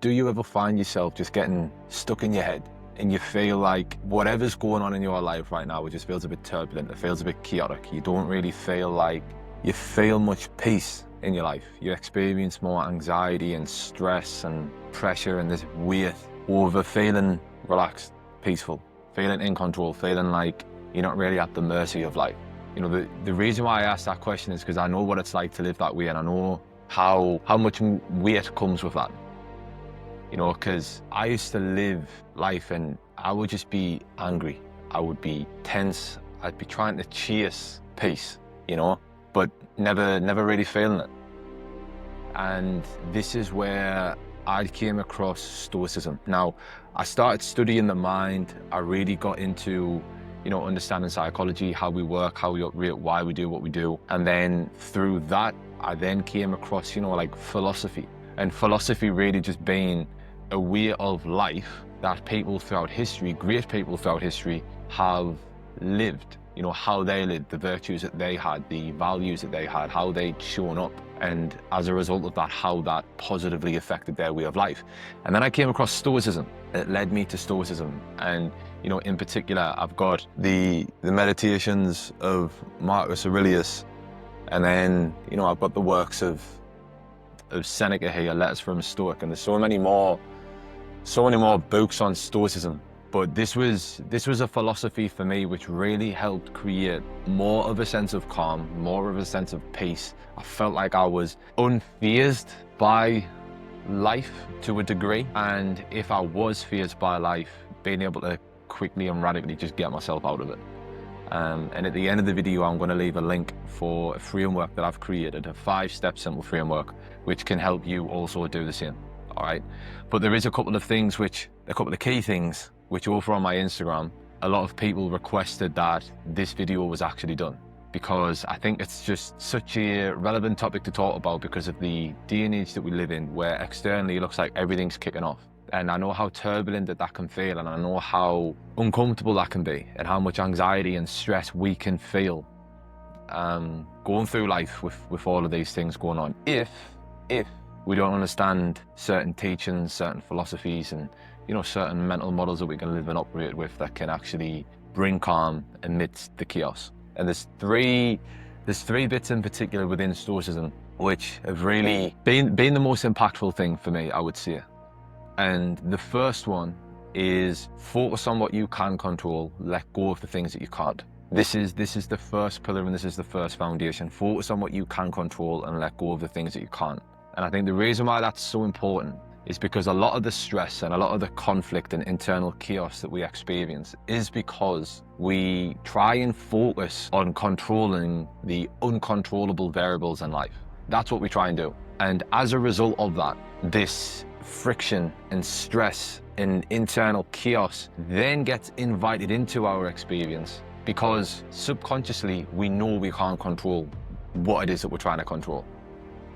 Do you ever find yourself just getting stuck in your head and you feel like whatever's going on in your life right now, it just feels a bit turbulent, it feels a bit chaotic. You don't really feel like you feel much peace in your life. You experience more anxiety and stress and pressure and this weird over feeling relaxed, peaceful, feeling in control, feeling like you're not really at the mercy of life. You know, the reason why I asked that question is because I know what it's like to live that way, and I know how much weight comes with that. You know, because I used to live life and I would just be angry. I would be tense. I'd be trying to chase peace, you know, but never really feeling it. And this is where I came across Stoicism. Now, I started studying the mind. I really got into, you know, understanding psychology, how we work, how we operate, why we do what we do. And then through that, I then came across, you know, like philosophy. And philosophy really just being a way of life that people throughout history, great people throughout history, have lived. You know, how they lived, the virtues that they had, the values that they had, how they'd shown up. And as a result of that, how that positively affected their way of life. And then I came across Stoicism. It led me to Stoicism. And, you know, in particular, I've got the meditations of Marcus Aurelius. And then, you know, I've got the works of Seneca here, Letters from a Stoic. And there's so many more books on Stoicism. But this was a philosophy for me which really helped create more of a sense of calm, more of a sense of peace. I felt like I was unfazed by life to a degree. And if I was fazed by life, being able to quickly and radically just get myself out of it. And at the end of the video, I'm going to leave a link for a framework that I've created, a 5-step simple framework, which can help you also do the same. All right. But there is a couple of key things, which over on my Instagram, a lot of people requested that this video was actually done, because I think it's just such a relevant topic to talk about because of the day and age that we live in, where externally it looks like everything's kicking off. And I know how turbulent that can feel, and I know how uncomfortable that can be, and how much anxiety and stress we can feel going through life with all of these things going on. If we don't understand certain teachings, certain philosophies, and, you know, certain mental models that we can live and operate with that can actually bring calm amidst the chaos. And there's three bits in particular within Stoicism which have really been the most impactful thing for me, I would say. And the first one is focus on what you can control, let go of the things that you can't. This is the first pillar, and this is the first foundation. Focus on what you can control and let go of the things that you can't. And I think the reason why that's so important is because a lot of the stress and a lot of the conflict and internal chaos that we experience is because we try and focus on controlling the uncontrollable variables in life. That's what we try and do. And as a result of that, this friction and stress and internal chaos then gets invited into our experience, because subconsciously we know we can't control what it is that we're trying to control.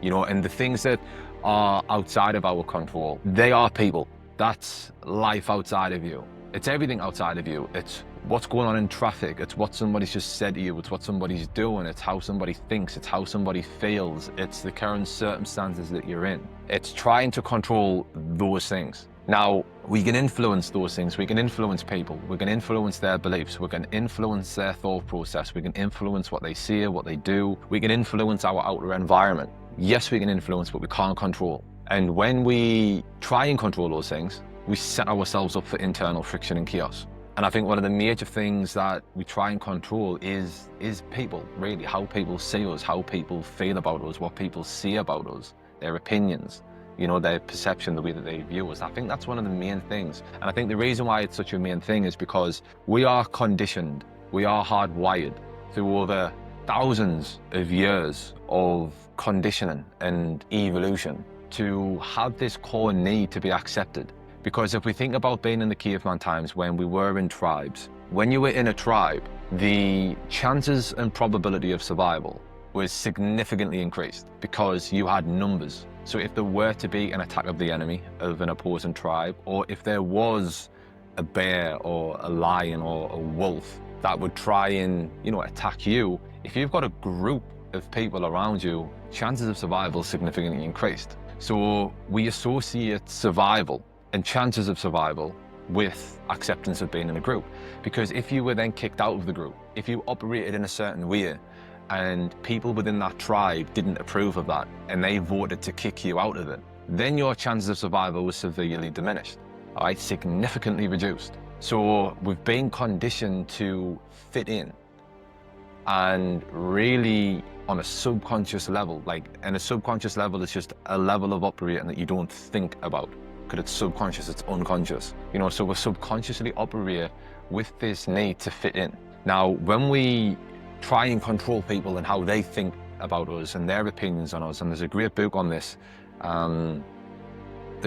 You know, and the things that are outside of our control, they are people. That's life outside of you. It's everything outside of you. It's what's going on in traffic. It's what somebody's just said to you. It's what somebody's doing. It's how somebody thinks. It's how somebody feels. It's the current circumstances that you're in. It's trying to control those things. Now, we can influence those things. We can influence people. We can influence their beliefs. We can influence their thought process. We can influence what they say, what they do. We can influence our outer environment. Yes, we can influence, but we can't control. And when we try and control those things, we set ourselves up for internal friction and chaos. And I think one of the major things that we try and control is people, really, how people see us, how people feel about us, what people say about us, their opinions, you know, their perception, the way that they view us. I think that's one of the main things. And I think the reason why it's such a main thing is because we are conditioned, we are hardwired through over thousands of years of conditioning and evolution to have this core need to be accepted. Because if we think about being in the caveman times when we were in tribes, when you were in a tribe, the chances and probability of survival was significantly increased because you had numbers. So if there were to be an attack of the enemy, of an opposing tribe, or if there was a bear or a lion or a wolf that would try and, you know, attack you, if you've got a group of people around you, chances of survival significantly increased. So we associate survival and chances of survival with acceptance of being in a group. Because if you were then kicked out of the group, if you operated in a certain way and people within that tribe didn't approve of that and they voted to kick you out of it, then your chances of survival were severely diminished, all right, significantly reduced. So we've been conditioned to fit in, and really on a subconscious level, and a subconscious level is just a level of operating that you don't think about, because it's subconscious, it's unconscious. So we subconsciously operate with this need to fit in. Now, when we try and control people and how they think about us and their opinions on us, and there's a great book on this, The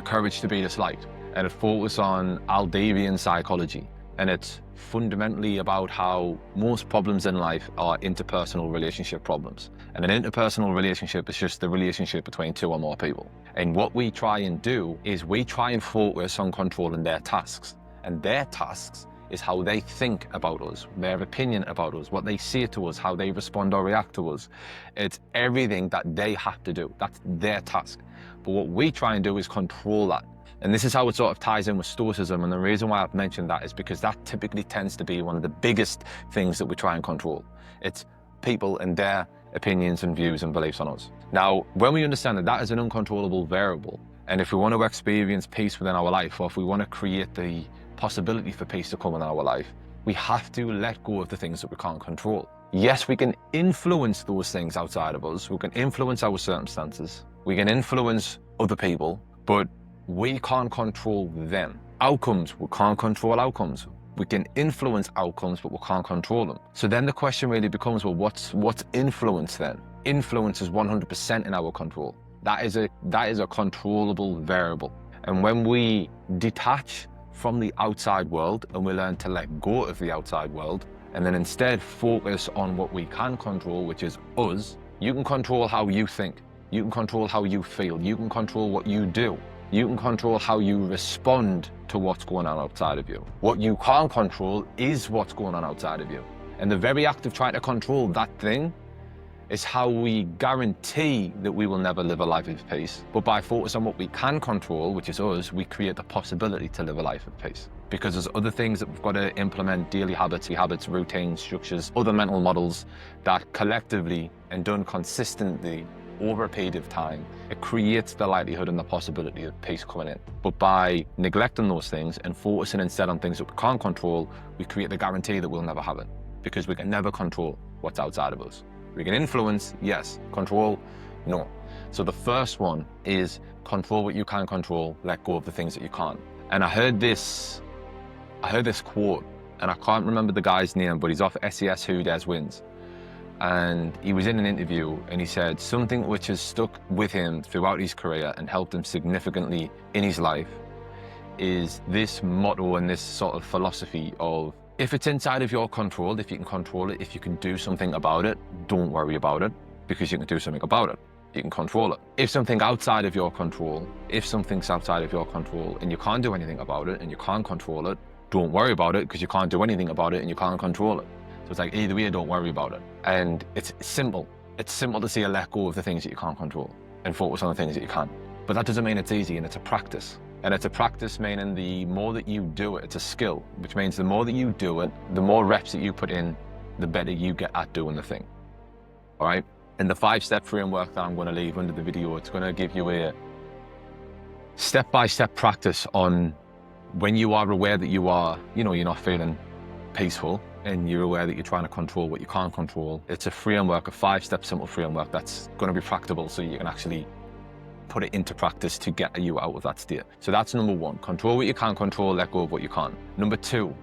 Courage to Be Disliked, and it focuses on Aldavian psychology. And it's fundamentally about how most problems in life are interpersonal relationship problems. And an interpersonal relationship is just the relationship between two or more people. And what we try and do is we try and focus on controlling their tasks. And their tasks is how they think about us, their opinion about us, what they say to us, how they respond or react to us. It's everything that they have to do. That's their task. But what we try and do is control that. And this is how it sort of ties in with Stoicism. And the reason why I've mentioned that is because that typically tends to be one of the biggest things that we try and control. It's people and their opinions and views and beliefs on us. Now, when we understand that that is an uncontrollable variable, and if we want to experience peace within our life, or if we want to create the possibility for peace to come in our life, we have to let go of the things that we can't control. Yes, we can influence those things outside of us. We can influence our circumstances. We can influence other people, but we can't control them. Outcomes, we can't control outcomes. We can influence outcomes, but we can't control them. So then the question really becomes, well, what's influence then? Influence is 100% in our control. That is a controllable variable. And when we detach from the outside world and we learn to let go of the outside world, and then instead focus on what we can control, which is us, you can control how you think. You can control how you feel. You can control what you do. You can control how you respond to what's going on outside of you. What you can't control is what's going on outside of you. And the very act of trying to control that thing is how we guarantee that we will never live a life of peace. But by focusing on what we can control, which is us, we create the possibility to live a life of peace. Because there's other things that we've got to implement, daily habits, routines, structures, other mental models that collectively and done consistently over a period of time, it creates the likelihood and the possibility of peace coming in. But by neglecting those things and focusing instead on things that we can't control, we create the guarantee that we'll never have it, because we can never control what's outside of us. We can influence, yes. Control, no. So the first one is control what you can control, let go of the things that you can't. And I heard this quote, and I can't remember the guy's name, but he's off SES Who Dares Wins. And he was in an interview and he said something which has stuck with him throughout his career and helped him significantly in his life is this motto and this sort of philosophy of, if it's inside of your control, if you can control it, if you can do something about it, don't worry about it, because you can do something about it. You can control it. If something's outside of your control and you can't do anything about it and you can't control it, don't worry about it, because you can't do anything about it and you can't control it. So it's like, either way, don't worry about it. And it's simple. It's simple to say let go of the things that you can't control and focus on the things that you can. But that doesn't mean it's easy, and it's a practice. And it's a practice meaning the more that you do it, it's a skill, which means the more that you do it, the more reps that you put in, the better you get at doing the thing. All right? And the 5-step framework that I'm going to leave under the video, it's going to give you a step-by-step practice on when you are aware that you're not feeling peaceful, and you're aware that you're trying to control what you can't control. It's a framework, a 5-step simple framework that's going to be practicable, so you can actually put it into practice to get you out of that state. So that's number 1. Control what you can control, let go of what you can't. Number 2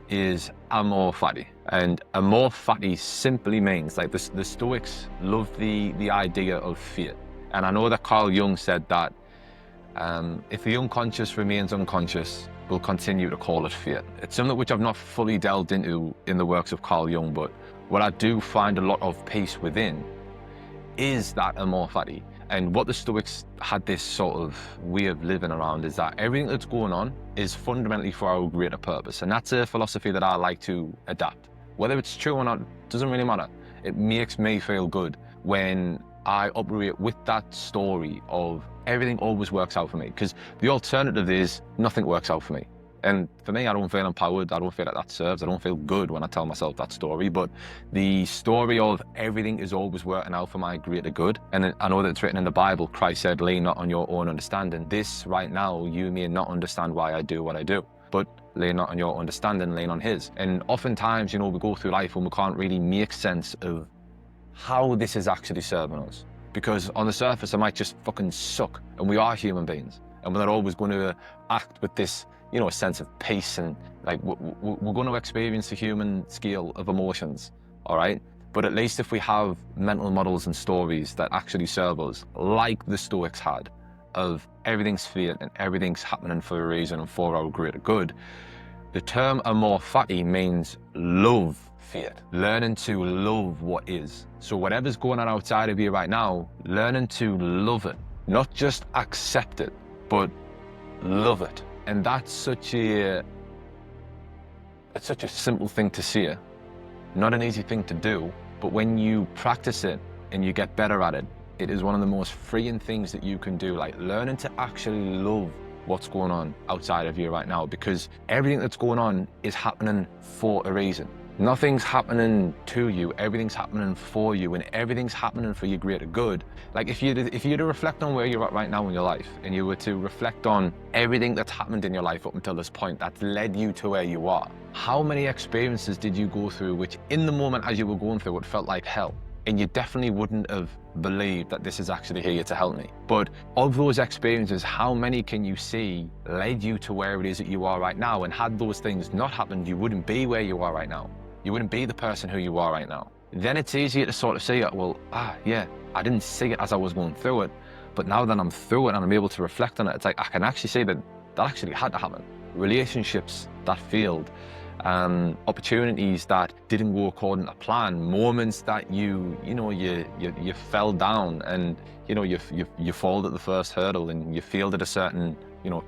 is amor fati. And amor fati simply means, like, the Stoics love the idea of fear. And I know that Carl Jung said that if the unconscious remains unconscious, we'll continue to call it fear. It's something which I've not fully delved into in the works of Carl Jung, but what I do find a lot of peace within is that amor fati. And what the Stoics had this sort of way of living around is that everything that's going on is fundamentally for our greater purpose. And that's a philosophy that I like to adapt. Whether it's true or not, doesn't really matter. It makes me feel good when I operate with that story of everything always works out for me, because the alternative is nothing works out for me. And for me, I don't feel empowered. I don't feel like that serves. I don't feel good when I tell myself that story. But the story of everything is always working out for my greater good. And I know that it's written in the Bible, Christ said, lean not on your own understanding. This right now, you may not understand why I do what I do, but lean not on your understanding, lean on his. And oftentimes, we go through life and we can't really make sense of how this is actually serving us. Because on the surface, it might just fucking suck. And we are human beings. And we're not always going to act with this, a sense of peace, and like we're going to experience the human scale of emotions, all right? But at least if we have mental models and stories that actually serve us, like the Stoics had, of everything's fate and everything's happening for a reason and for our greater good, the term amor fati means love fate, learning to love what is. So whatever's going on outside of you right now, learning to love it, not just accept it, but love it. And that's such a simple thing to say, not an easy thing to do, but when you practice it and you get better at it, it is one of the most freeing things that you can do, like learning to actually love what's going on outside of you right now, because everything that's going on is happening for a reason. Nothing's happening to you, everything's happening for you, and everything's happening for your greater good. Like if you were to reflect on where you're at right now in your life, and you were to reflect on everything that's happened in your life up until this point that's led you to where you are, how many experiences did you go through which in the moment as you were going through it felt like hell? And you definitely wouldn't have believed that this is actually here to help me. But of those experiences, how many can you see led you to where it is that you are right now? And had those things not happened, you wouldn't be where you are right now. You wouldn't be the person who you are right now. Then it's easier to sort of see it, well, yeah, I didn't see it as I was going through it, but now that I'm through it and I'm able to reflect on it, it's like I can actually see that actually had to happen. Relationships that failed, opportunities that didn't go according to plan, moments that you fell down and you failed at the first hurdle and you failed at a certain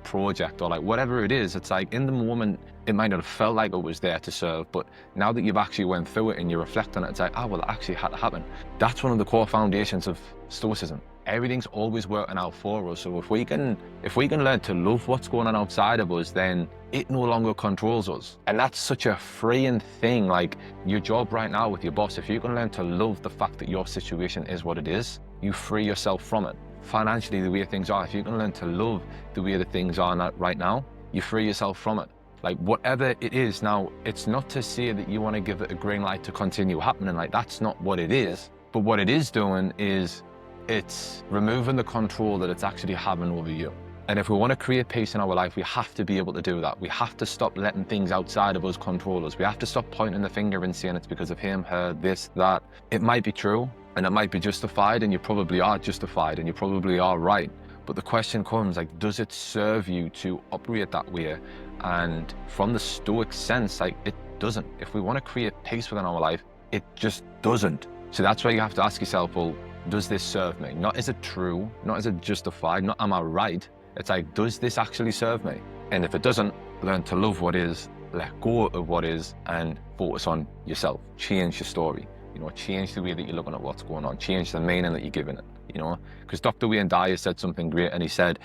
project or like whatever it is. It's like in the moment it might not have felt like it was there to serve, but now that you've actually went through it and you reflect on it, it's like, well, it actually had to happen. That's one of the core foundations of Stoicism. Everything's always working out for us. So if we can learn to love what's going on outside of us, then it no longer controls us. And that's such a freeing thing. Like your job right now with your boss, if you can learn to love the fact that your situation is what it is, you free yourself from it. Financially, the way things are, if you can learn to love the way that things are right now, you free yourself from it. Like whatever it is now, it's not to say that you want to give it a green light to continue happening. Like that's not what it is. But what it is doing is it's removing the control that it's actually having over you. And if we want to create peace in our life, we have to be able to do that. We have to stop letting things outside of us control us. We have to stop pointing the finger and saying it's because of him, her, this, that. It might be true and it might be justified, and you probably are justified and you probably are right. But the question comes, like, does it serve you to operate that way? And from the Stoic sense, like, it doesn't. If we want to create peace within our life, it just doesn't. So that's why you have to ask yourself, well, does this serve me? Not is it true, not is it justified, not am I right? It's like, does this actually serve me? And if it doesn't, learn to love what is, let go of what is, and focus on yourself. Change your story. Change the way that you're looking at what's going on. Change the meaning that you're giving it. Because Dr. Wayne Dyer said something great, and he said,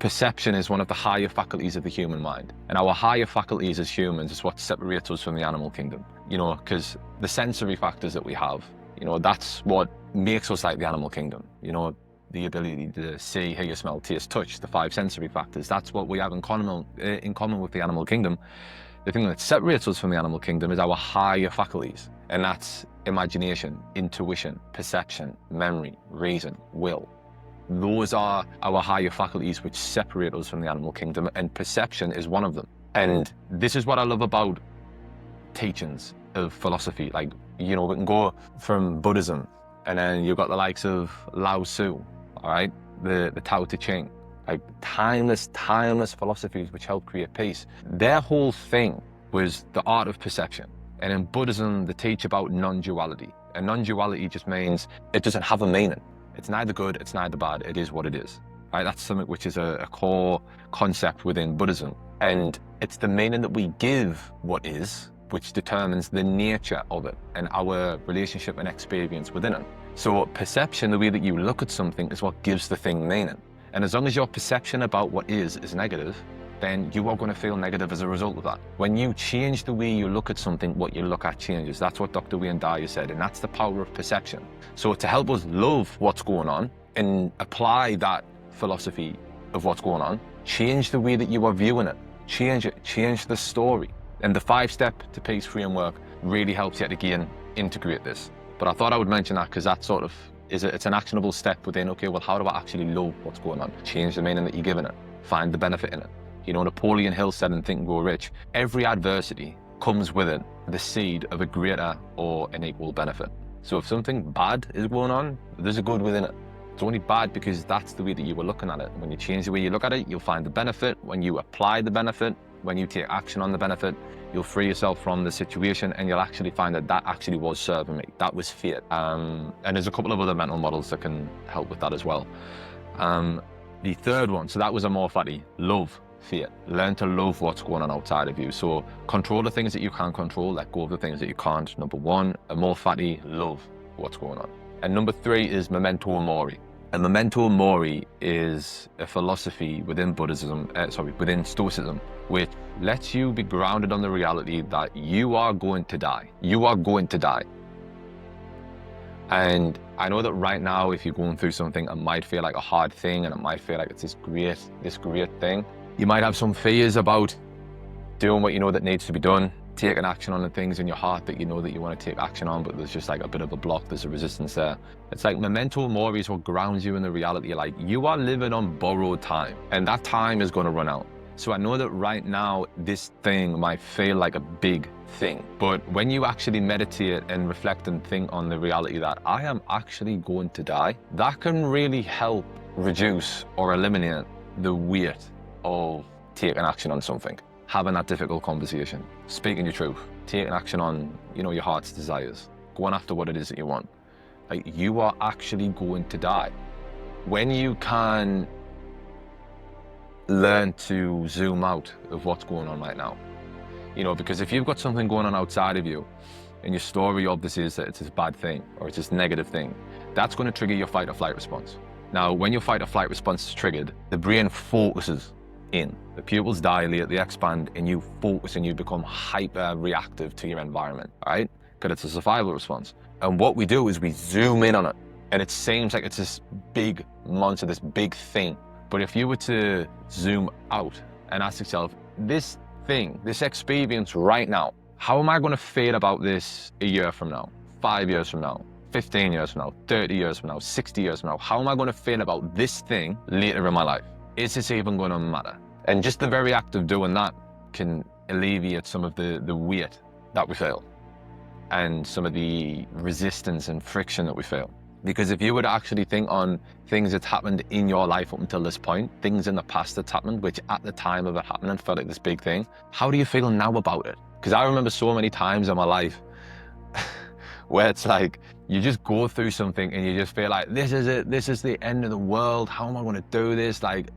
perception is one of the higher faculties of the human mind. And our higher faculties as humans is what separates us from the animal kingdom. Because the sensory factors that we have, that's what makes us like the animal kingdom. The ability to see, hear, smell, taste, touch, the 5 sensory factors. That's what we have in common with the animal kingdom. The thing that separates us from the animal kingdom is our higher faculties. And that's imagination, intuition, perception, memory, reason, will. Those are our higher faculties which separate us from the animal kingdom, and perception is one of them. And this is what I love about teachings of philosophy. Like, we can go from Buddhism, and then you've got the likes of Lao Tzu, all right? The Tao Te Ching, like timeless philosophies which help create peace. Their whole thing was the art of perception. And in Buddhism, they teach about non-duality. And non-duality just means it doesn't have a meaning. It's neither good, it's neither bad, it is what it is. Right? That's something which is a core concept within Buddhism. And it's the meaning that we give what is which determines the nature of it and our relationship and experience within it. So perception, the way that you look at something, is what gives the thing meaning. And as long as your perception about what is negative, then you are going to feel negative as a result of that. When you change the way you look at something, what you look at changes. That's what Dr. Wayne Dyer said, and that's the power of perception. So to help us love what's going on and apply that philosophy of what's going on, change the way that you are viewing it, change it, change the story. And the 5-step to peace framework really helps you to again integrate this. But I thought I would mention that because that sort of it's an actionable step within, okay, well, how do I actually love what's going on? Change the meaning that you're giving it, find the benefit in it. You know, Napoleon Hill said in Think and Grow Rich, every adversity comes with it the seed of a greater or an equal benefit. So if something bad is going on, there's a good within it. It's only bad because that's the way that you were looking at it. When you change the way you look at it, you'll find the benefit. When you apply the benefit, when you take action on the benefit, you'll free yourself from the situation and you'll actually find that that actually was serving me. That was fate. And there's a couple of other mental models that can help with that as well. The third one, so that was amorphity, love. Fear. Learn to love what's going on outside of you. So control the things that you can control, let go of the things that you can't. Number 1, amorphity, love what's going on. And number 3 is memento mori. And memento mori is a philosophy within within Stoicism, which lets you be grounded on the reality that you are going to die. You are going to die. And I know that right now, if you're going through something, it might feel like a hard thing and it might feel like it's this great thing. You might have some fears about doing what you know that needs to be done, taking action on the things in your heart that you know that you want to take action on, but there's just like a bit of a block, there's a resistance there. It's like memento mori is what grounds you in the reality, like you are living on borrowed time and that time is going to run out. So I know that right now, this thing might feel like a big thing, but when you actually meditate and reflect and think on the reality that I am actually going to die, that can really help reduce or eliminate the weight of taking action on something, having that difficult conversation, speaking your truth, taking action on, your heart's desires, going after what it is that you want. Like, you are actually going to die. When you can learn to zoom out of what's going on right now, because if you've got something going on outside of you and your story of this is that it's this bad thing or it's this negative thing, that's going to trigger your fight or flight response. Now, when your fight or flight response is triggered, the brain focuses in. The pupils dilate, they expand, and you focus and you become hyper reactive to your environment, right? Because it's a survival response. And what we do is we zoom in on it. And it seems like it's this big monster, this big thing. But if you were to zoom out and ask yourself, this thing, this experience right now, how am I going to feel about this a year from now, 5 years from now, 15 years from now, 30 years from now, 60 years from now? How am I going to feel about this thing later in my life? Is this even going to matter? And just the very act of doing that can alleviate some of the weight that we feel and some of the resistance and friction that we feel. Because if you were to actually think on things that's happened in your life up until this point, things in the past that's happened, which at the time of it happening felt like this big thing, how do you feel now about it? Because I remember so many times in my life where it's like, you just go through something and you just feel like, this is it, this is the end of the world, how am I going to do this? Like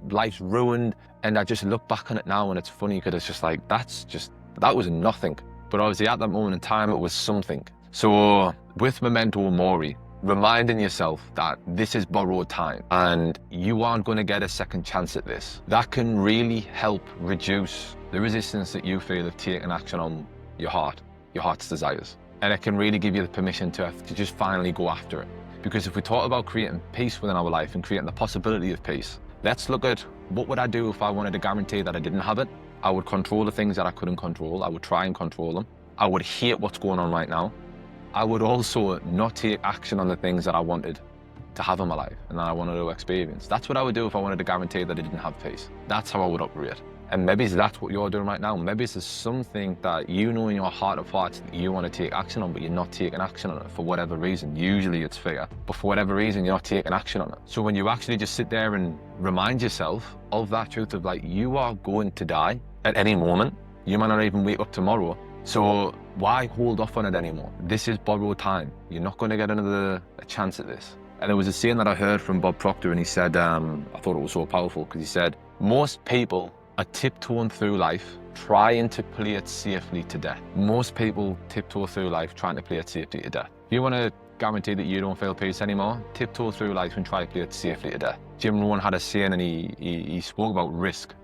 life's ruined. And I just look back on it now and it's funny because it's just like, that was nothing. But obviously at that moment in time, it was something. So with memento mori, reminding yourself that this is borrowed time and you aren't going to get a second chance at this, that can really help reduce the resistance that you feel of taking action on your heart's desires. And it can really give you the permission to just finally go after it. Because if we talk about creating peace within our life and creating the possibility of peace, let's look at what would I do if I wanted to guarantee that I didn't have it. I would control the things that I couldn't control. I would try and control them. I would hate what's going on right now. I would also not take action on the things that I wanted to have in my life and that I wanted to experience. That's what I would do if I wanted to guarantee that I didn't have peace. That's how I would operate. And maybe that's what you're doing right now. Maybe it's something that you know in your heart of hearts that you want to take action on, but you're not taking action on it for whatever reason. Usually it's fear, but for whatever reason, you're not taking action on it. So when you actually just sit there and remind yourself of that truth of like, you are going to die at any moment. You might not even wake up tomorrow. So why hold off on it anymore? This is borrowed time. You're not going to get a chance at this. And there was a saying that I heard from Bob Proctor, and he said, I thought it was so powerful because he said, most people are tiptoeing through life, trying to play it safely to death. Most people tiptoe through life trying to play it safely to death. If you want to guarantee that you don't feel peace anymore, tiptoe through life and try to play it safely to death. Jim Rohn had a saying, and he spoke about risk.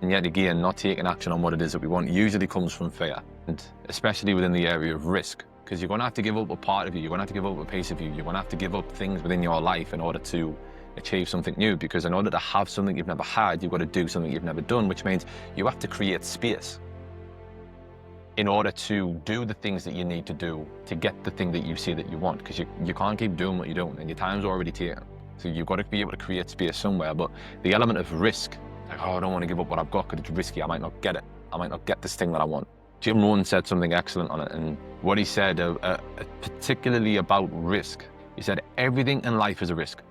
And yet again, not taking action on what it is that we want usually comes from fear, and especially within the area of risk, because you're going to have to give up a part of you, you're going to have to give up a piece of you, you're going to have to give up things within your life in order to achieve something new, because in order to have something you've never had, you've got to do something you've never done, which means you have to create space in order to do the things that you need to do to get the thing that you see that you want, because you can't keep doing what you're doing and your time's already taken. So you've got to be able to create space somewhere. But the element of risk, like, oh, I don't want to give up what I've got because it's risky, I might not get it, I might not get this thing that I want. Jim Rohn said something excellent on it, and what he said particularly about risk, he said everything in life is a risk.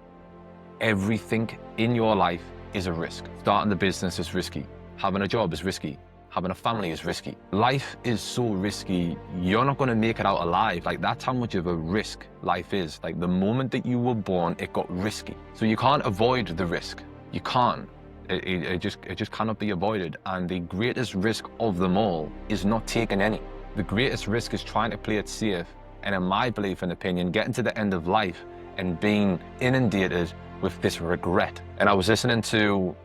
Everything in your life is a risk. Starting the business is risky. Having a job is risky. Having a family is risky. Life is so risky, you're not going to make it out alive. Like, that's how much of a risk life is. Like, the moment that you were born, it got risky. So you can't avoid the risk. You can't. It just cannot be avoided. And the greatest risk of them all is not taking any. The greatest risk is trying to play it safe. And in my belief and opinion, getting to the end of life and being inundated with this regret. And I was listening to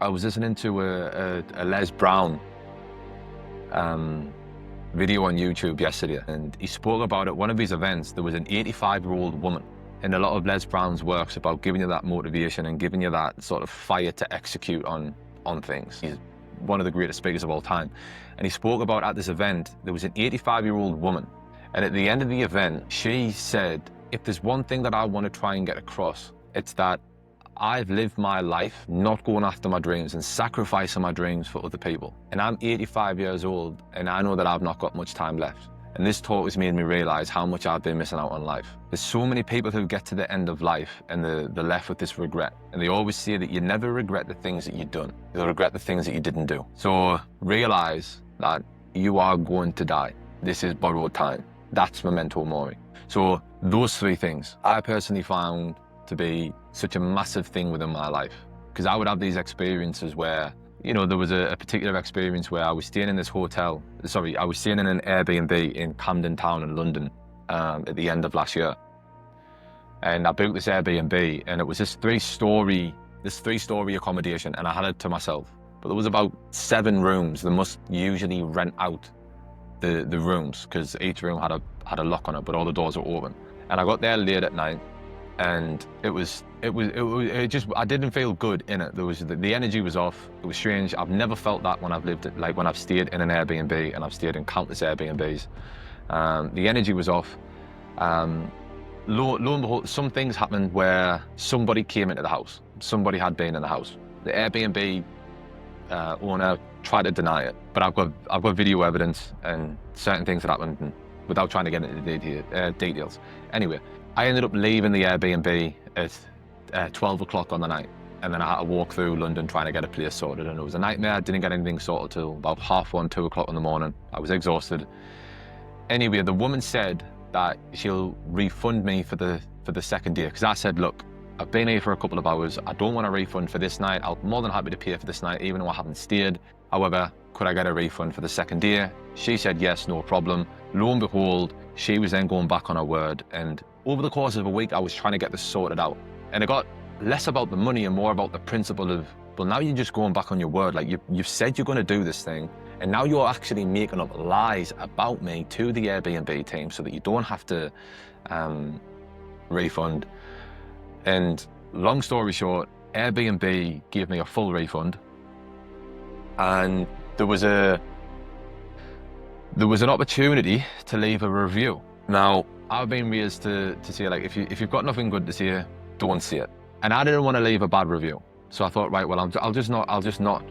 a Les Brown video on YouTube yesterday, and he spoke about at one of his events, there was an 85-year-old woman. And a lot of Les Brown's work's about giving you that motivation and giving you that sort of fire to execute on things. He's one of the greatest speakers of all time. And he spoke about at this event, there was an 85-year-old woman. And at the end of the event, she said, if there's one thing that I want to try and get across, it's that I've lived my life not going after my dreams and sacrificing my dreams for other people. And I'm 85 years old, and I know that I've not got much time left. And this talk has made me realize how much I've been missing out on life. There's so many people who get to the end of life and they're left with this regret. And they always say that you never regret the things that you've done. You'll regret the things that you didn't do. So realize that you are going to die. This is borrowed time. That's memento mori. So those three things I personally found to be such a massive thing within my life. Because I would have these experiences where, you know, there was a particular experience where I was staying in this hotel. Sorry, I was staying in an Airbnb in Camden Town in London at the end of last year. And I booked this Airbnb, and it was this three-story accommodation, and I had it to myself. But there was about 7 rooms. They must usually rent out the rooms, because each room had a lock on it, but all the doors were open. And I got there late at night, and it just, I didn't feel good in it. There was, the energy was off. It was strange. I've never felt that when I've lived it, like when I've stayed in an Airbnb, and I've stayed in countless Airbnbs. The energy was off. Lo and behold, some things happened where somebody came into the house. Somebody had been in the house. The Airbnb owner tried to deny it, but I've got video evidence and certain things that happened, and without trying to get into the details. Anyway, I ended up leaving the Airbnb at 12 o'clock on the night, and then I had to walk through London trying to get a place sorted, and it was a nightmare. I didn't get anything sorted till about 1:30, 2 o'clock in the morning. I was exhausted. Anyway, the woman said that she'll refund me for the second day, because I said, look, I've been here for a couple of hours. I don't want a refund for this night. I'm more than happy to pay for this night, even though I haven't stayed. However, could I get a refund for the second day? She said yes, no problem. Lo and behold, she was then going back on her word. And over the course of a week, I was trying to get this sorted out. And it got less about the money and more about the principle of, well, now you're just going back on your word. Like, you've said you're going to do this thing, and now you're actually making up lies about me to the Airbnb team so that you don't have to refund. And long story short, Airbnb gave me a full refund, and there was an opportunity to leave a review. Now, I've been raised to say, like, if you've got nothing good to say, don't say it. And I didn't want to leave a bad review, so I thought, right, well, I'll just not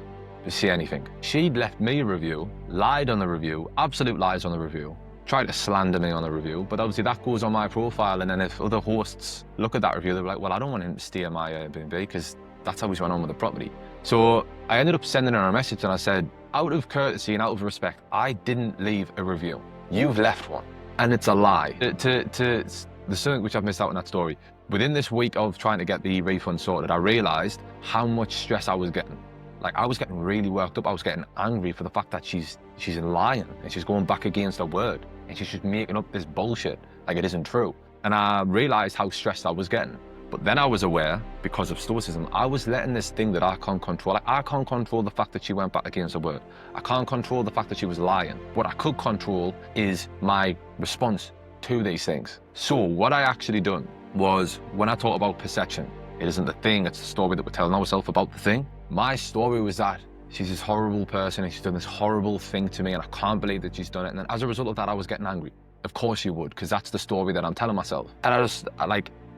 say anything. She'd left me a review, lied on the review, absolute lies on the review, tried to slander me on the review, but obviously that goes on my profile, and then if other hosts look at that review, they're like, well, I don't want him to stay in my Airbnb, because that's how he's went on with the property. So I ended up sending her a message, and I said, out of courtesy and out of respect, I didn't leave a review. You've left one, and it's a lie. There's something which I've missed out in that story. Within this week of trying to get the refund sorted, I realized how much stress I was getting. Like, I was getting really worked up. I was getting angry for the fact that she's lying and she's going back against her word and she's just making up this bullshit like it isn't true. And I realized how stressed I was getting. But then I was aware, because of Stoicism, I was letting this thing that I can't control. Like, I can't control the fact that she went back against her word. I can't control the fact that she was lying. What I could control is my response to these things. So what I actually done was, when I talk about perception, it isn't the thing, it's the story that we're telling ourselves about the thing. My story was that she's this horrible person and she's done this horrible thing to me and I can't believe that she's done it. And then as a result of that, I was getting angry. Of course you would, because that's the story that I'm telling myself. And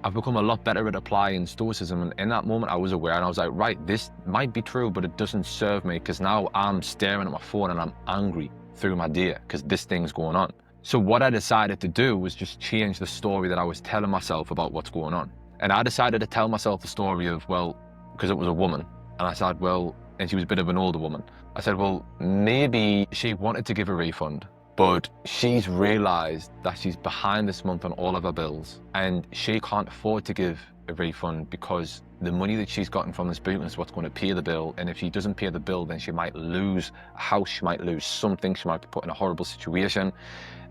I've become a lot better at applying Stoicism. And in that moment, I was aware and I was like, right, this might be true, but it doesn't serve me, because now I'm staring at my phone and I'm angry through my day because this thing's going on. So what I decided to do was just change the story that I was telling myself about what's going on. And I decided to tell myself the story of, well, because it was a woman. And I said, well, and she was a bit of an older woman. I said, well, maybe she wanted to give a refund, but she's realized that she's behind this month on all of her bills and she can't afford to give a refund because the money that she's gotten from this booking is what's going to pay the bill. And if she doesn't pay the bill, then she might lose a house, she might lose something, she might be put in a horrible situation,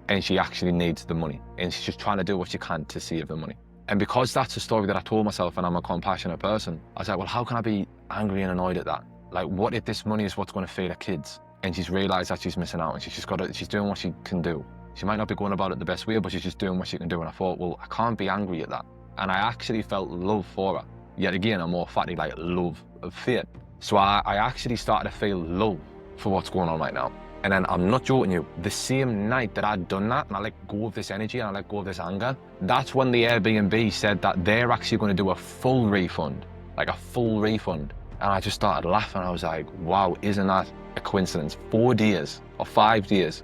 and she actually needs the money. And she's just trying to do what she can to save the money. And because that's a story that I told myself and I'm a compassionate person, I was like, well, how can I be angry and annoyed at that? Like, what if this money is what's going to feed her kids? And she's realized that she's missing out and she's doing what she can do. She might not be going about it the best way, but she's just doing what she can do. And I thought, well, I can't be angry at that. And I actually felt love for her. Yet again, I'm more fatty, like love of fear. So I actually started to feel love for what's going on right now. And then I'm not joking you, the same night that I'd done that and I let go of this energy and I let go of this anger, that's when the Airbnb said that they're actually going to do a full refund, like a full refund. And I just started laughing. I was like, wow, isn't that a coincidence? 4 days or 5 days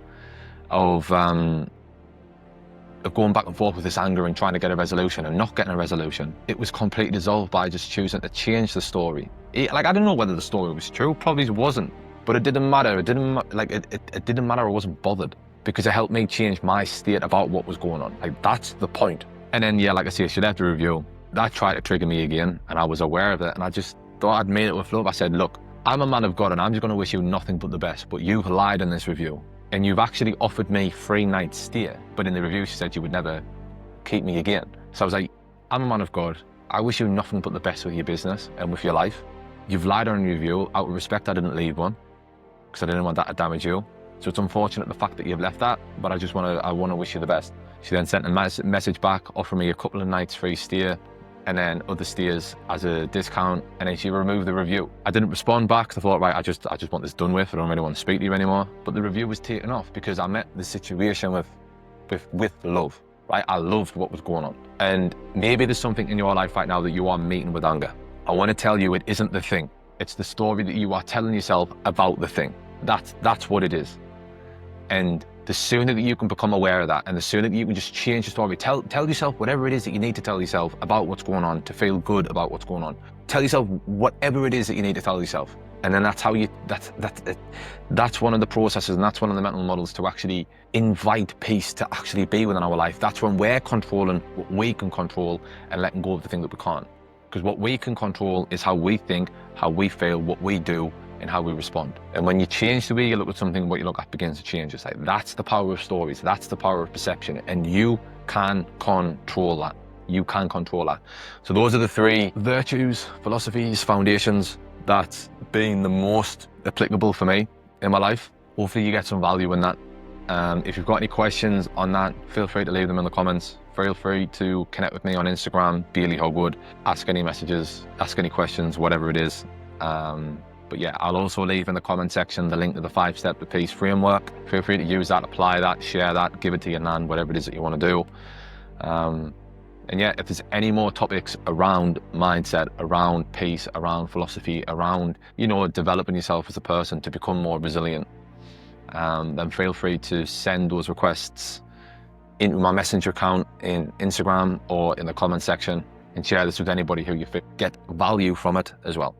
of going back and forth with this anger and trying to get a resolution and not getting a resolution. It was completely dissolved by just choosing to change the story. I didn't know whether the story was true, probably wasn't. But it didn't matter. It didn't matter. I wasn't bothered because it helped me change my state about what was going on. Like, that's the point. And then, yeah, like I say, she left a review. That tried to trigger me again, and I was aware of it. And I just thought I'd made it with love. I said, look, I'm a man of God, and I'm just going to wish you nothing but the best. But you've lied in this review, and you've actually offered me 3 nights stay. But in the review, she said you would never keep me again. So I was like, I'm a man of God. I wish you nothing but the best with your business and with your life. You've lied on a review. Out of respect, I didn't leave one, because I didn't want that to damage you. So it's unfortunate the fact that you've left that, but I want to wish you the best. She then sent a message back, offering me a couple of nights free stay and then other stays as a discount, and then she removed the review. I didn't respond back because I thought, right, I just want this done with. I don't really want to speak to you anymore. But the review was taken off because I met the situation with love, right? I loved what was going on. And maybe there's something in your life right now that you are meeting with anger. I want to tell you, it isn't the thing. It's the story that you are telling yourself about the thing. That's what it is. And the sooner that you can become aware of that, and the sooner that you can just change the story, tell yourself whatever it is that you need to tell yourself about what's going on to feel good about what's going on. Tell yourself whatever it is that you need to tell yourself. And then that's how that's one of the processes, and that's one of the mental models to actually invite peace to actually be within our life. That's when we're controlling what we can control and letting go of the thing that we can't. Because what we can control is how we think, how we feel, what we do, and how we respond. And when you change the way you look at something, what you look at begins to change. It's like, that's the power of stories. That's the power of perception. And you can control that. You can control that. So those are the 3 virtues, philosophies, foundations that's been the most applicable for me in my life. Hopefully you get some value in that. If you've got any questions on that, feel free to leave them in the comments. Feel free to connect with me on Instagram, Bailey Hogwood. Ask any messages, ask any questions, whatever it is. But yeah, I'll also leave in the comment section the link to the 5-step to peace framework. Feel free to use that, apply that, share that, give it to your nan, whatever it is that you want to do. And yeah, if there's any more topics around mindset, around peace, around philosophy, around, developing yourself as a person to become more resilient, then feel free to send those requests into my messenger account in Instagram or in the comment section, and share this with anybody who you get value from it as well.